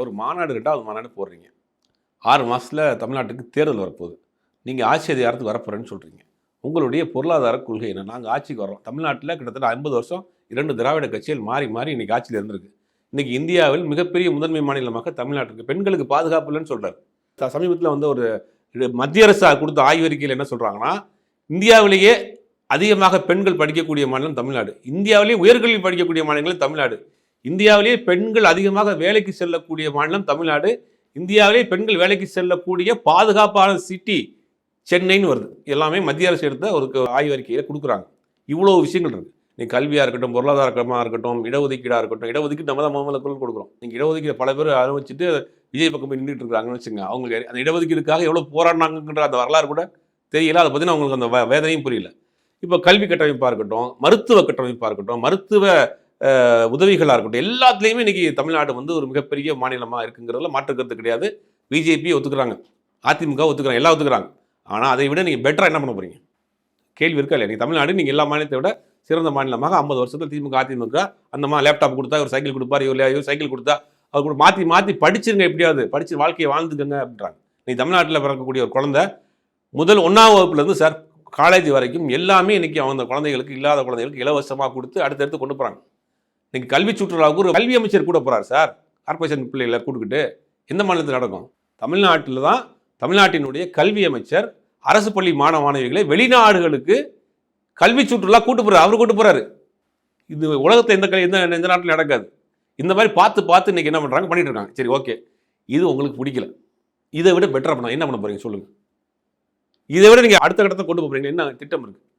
ஒரு மாநாடு 2வது மாநாடு போடுறீங்க. 6 மாசத்துல தமிழ்நாட்டுக்கு தேர்தல் வரப்போகுது. நீங்க ஆட்சி அதிகாரத்துக்கு வரப்போறேன்னு சொல்றீங்க. உங்களுடைய பொருளாதார கொள்கை என்ன? நாங்க ஆட்சிக்கு வர்றோம். தமிழ்நாட்டுல கிட்டத்தட்ட 50 வருஷம் 2 திராவிட கட்சிகள் மாறி, மாறி இன்னைக்கு ஆட்சியில இருந்திருக்கு. இன்னைக்கு இந்தியாவில் மிகப்பெரிய முதன்மை மாநிலமாக தமிழ்நாடு இருக்கு. பெண்களுக்கு பாதுகாப்பு இல்லைன்னு சொல்றாரு. சமீபத்தில் வந்து ஒரு மத்திய அரசு கொடுத்த ஆய்வறிக்கையில் என்ன சொல்றாங்கன்னா, இந்தியாவிலேயே அதிகமாக பெண்கள் படிக்கக்கூடிய மாநிலம் தமிழ்நாடு. இந்தியாவிலேயே உயர்கல்வி படிக்கக்கூடிய மாநிலங்கள் தமிழ்நாடு. இந்தியாவிலேயே பெண்கள் அதிகமாக வேலைக்கு செல்லக்கூடிய மாநிலம் தமிழ்நாடு. இந்தியாவிலேயே பெண்கள் வேலைக்கு செல்லக்கூடிய பாதுகாப்பான சிட்டி சென்னைன்னு வருது. எல்லாமே மத்திய அரசு எடுத்த ஒரு ஆய்வறிக்கையில கொடுக்குறாங்க. இவ்வளோ விஷயங்கள் இருக்கு. நீ கல்வியாக இருக்கட்டும், பொருளாதாரமாக இருக்கட்டும், இடஒதுக்கீடாக இருக்கட்டும். இடஒதுக்கீடு நம்ம தான் முதல்ல குரல் கொடுக்குறோம். நீங்கள் இடஒதுக்கீடு பல பேர் அனுபவிச்சுட்டு விஜய் பக்கம் போய் நின்றுட்டு இருக்காங்கன்னு வச்சுங்க. அவங்களுக்கு அந்த இடஒதுக்கீடுக்காக எவ்வளோ போராடினாங்கன்ற அந்த வரலாறு கூட தெரியல. அதை பற்றின அவங்களுக்கு அந்த வேதனையும் புரியல. இப்போ கல்வி கட்டமைப்பாக இருக்கட்டும், மருத்துவ கட்டமைப்பாக இருக்கட்டும், மருத்துவ உதவிகளாக இருக்கட்டும், எல்லாத்துலேயுமே இன்னைக்கு தமிழ்நாடு வந்து ஒரு மிகப்பெரிய மாநிலமாக இருக்குங்கிறதுல மாற்று கருத்து கிடையாது. பிஜேபி ஒத்துக்கிறாங்க, அதிமுக ஒத்துக்கிறாங்க, எல்லாம் ஒத்துக்கிறாங்க. ஆனால் அதை விட நீங்கள் பெட்டராக என்ன பண்ண போறீங்க? கேள்வி இருக்கா இல்லையா? நீங்கள் தமிழ்நாடு நீங்கள் எல்லா மாநிலத்தை விட சிறந்த மாநிலமாக 50 வருஷத்தில் திமுக அதிமுக அந்த லேப்டாப் கொடுத்தா ஒரு சைக்கிள் கொடுப்பார், இவர் சைக்கிள் கொடுத்தா அவர் கூட மாற்றி மாற்றி படிச்சிருங்க, எப்படியாவது படிச்சு வாழ்க்கையை வாழ்ந்துக்கங்க அப்படின்றாங்க. நீ தமிழ்நாட்டில் பிறக்கக்கூடிய ஒரு குழந்தை முதல் 1ஆம் வகுப்புலேருந்து சார் காலேஜ் வரைக்கும் எல்லாமே இன்னைக்கு அவங்க குழந்தைகளுக்கு இல்லாத குழந்தைகளுக்கு இலவசமாக கொடுத்து அடுத்தடுத்து கொண்டு போகிறாங்க. இன்னைக்கு கல்வி சுற்றுலாவுக்கு ஒரு கல்வி அமைச்சர் கூட போகிறார் சார், கார்பரேஷன் பிள்ளைகளை கூட்டுக்கிட்டு. எந்த மாநிலத்தில் நடக்கும்? தமிழ்நாட்டில் தான் தமிழ்நாட்டினுடைய கல்வி அமைச்சர் அரசு பள்ளி மாணவ மாணவிகளை வெளிநாடுகளுக்கு கல்வி சுற்றுலா கூட்டு போறாரு. அவர் கூட்டு போறாரு. இது உலகத்தில் எந்த நாட்டில் நடக்காது. இந்த மாதிரி பார்த்து பார்த்து இன்னைக்கு என்ன பண்றாங்க, பண்ணிட்டு இருக்காங்க. சரி, ஓகே, இது உங்களுக்கு பிடிக்கல. இதை விட பெட்டரா பண்ண என்ன பண்ண போறீங்க சொல்லுங்க. இதை விட நீங்க அடுத்த கட்டத்தை கொண்டு போறீங்க, என்ன திட்டம் இருக்கு?